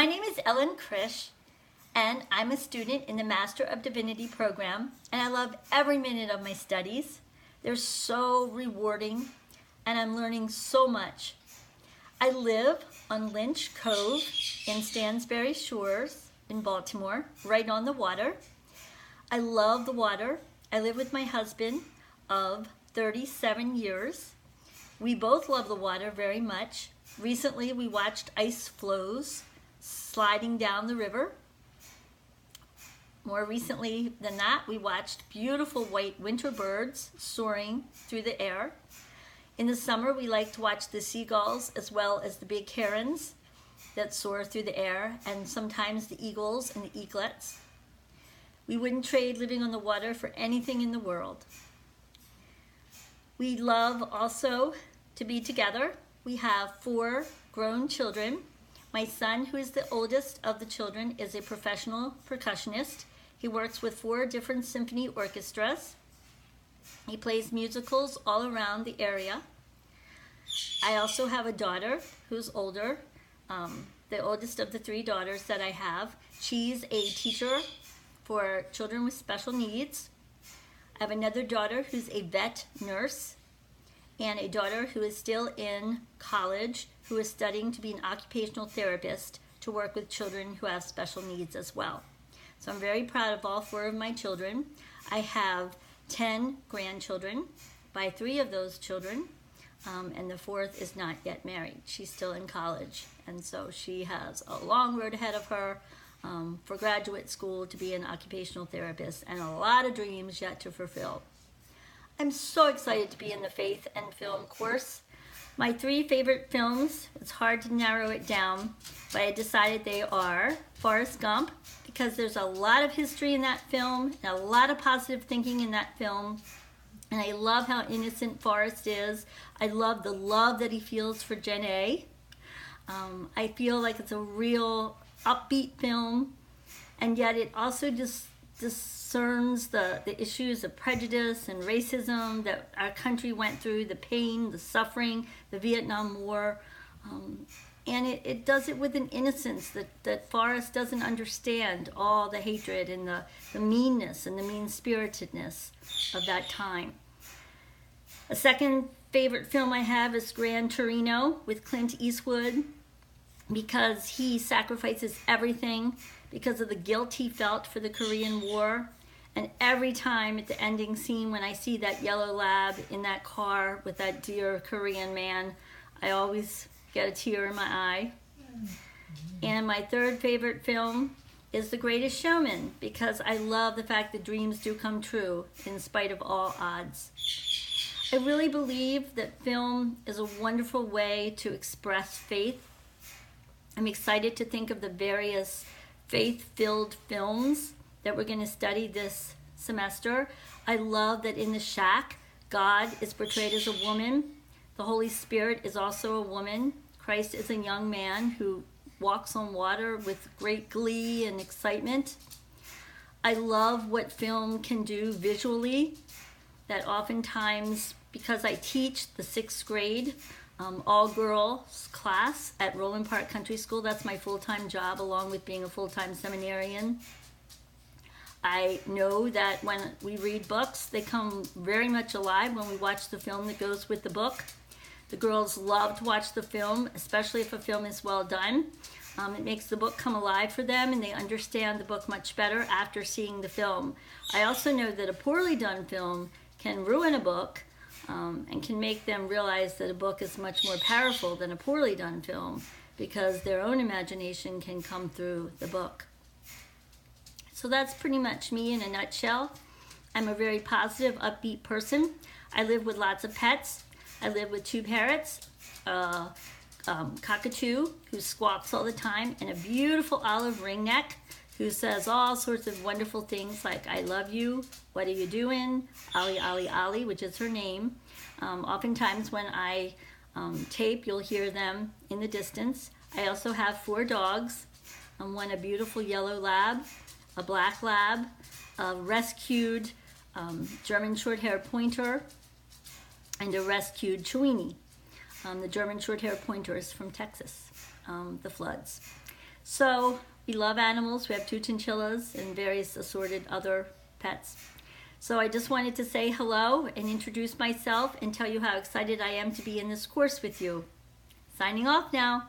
My name is Ellen Krish, and I'm a student in the Master of Divinity program, and I love every minute of my studies. They're so rewarding, and I'm learning so much. I live on Lynch Cove in Stansbury Shores in Baltimore, right on the water. I love the water. I live with my husband of 37 years. We both love the water very much. Recently, we watched ice floes sliding down the river. More recently than that, we watched beautiful white winter birds soaring through the air. In the summer, we like to watch the seagulls as well as the big herons that soar through the air, and sometimes the eagles and the eaglets. We wouldn't trade living on the water for anything in the world. We love also to be together. We have 4 grown children. My son, who is the oldest of the children, is a professional percussionist. He works with 4 different symphony orchestras. He plays musicals all around the area. I also have a daughter who's older, the oldest of the 3 daughters that I have. She's a teacher for children with special needs. I have another daughter who's a vet nurse, and a daughter who is still in college who is studying to be an occupational therapist to work with children who have special needs as well. So I'm very proud of all 4 of my children. I have 10 grandchildren by 3 of those children, and the 4th is not yet married. She's still in college, and so she has a long road ahead of her for graduate school to be an occupational therapist, and a lot of dreams yet to fulfill. I'm so excited to be in the Faith and Film course. My 3 favorite films, it's hard to narrow it down, but I decided they are Forrest Gump, because there's a lot of history in that film, and a lot of positive thinking in that film, and I love how innocent Forrest is. I love the love that he feels for Jenna. I feel like it's a real upbeat film, and yet it also just discerns the issues of prejudice and racism that our country went through, the pain, the suffering, the Vietnam War, and it does it with an innocence that Forrest doesn't understand all the hatred and the meanness and the mean-spiritedness of that time. A second favorite film I have is Gran Torino with Clint Eastwood, because he sacrifices everything because of the guilt he felt for the Korean War. And every time at the ending scene when I see that yellow lab in that car with that dear Korean man, I always get a tear in my eye. And my 3rd favorite film is The Greatest Showman, because I love the fact that dreams do come true in spite of all odds. I really believe that film is a wonderful way to express faith. I'm excited to think of the various faith-filled films that we're going to study this semester. I love that in The Shack, God is portrayed as a woman. The Holy Spirit is also a woman. Christ is a young man who walks on water with great glee and excitement. I love what film can do visually, that oftentimes, because I teach the 6th grade all-girls class at Roland Park Country School. That's my full-time job, along with being a full-time seminarian. I know that when we read books, they come very much alive when we watch the film that goes with the book. The girls love to watch the film, especially if a film is well done. It makes the book come alive for them, and they understand the book much better after seeing the film. I also know that a poorly done film can ruin a book, and can make them realize that a book is much more powerful than a poorly done film, because their own imagination can come through the book. So that's pretty much me in a nutshell. I'm a very positive, upbeat person. I live with lots of pets. I live with 2 parrots, a cockatoo who squawks all the time, and a beautiful olive ringneck who says all sorts of wonderful things like, I love you, what are you doing, Ollie, Ollie, Ollie, which is her name. Oftentimes when I tape, you'll hear them in the distance. I also have 4 dogs, one a beautiful yellow lab, a black lab, a rescued German short-haired pointer, and a rescued Chiweenie. The German short-haired pointer is from Texas, the floods. So we love animals. We have 2 chinchillas and various assorted other pets. So I just wanted to say hello and introduce myself and tell you how excited I am to be in this course with you. Signing off now.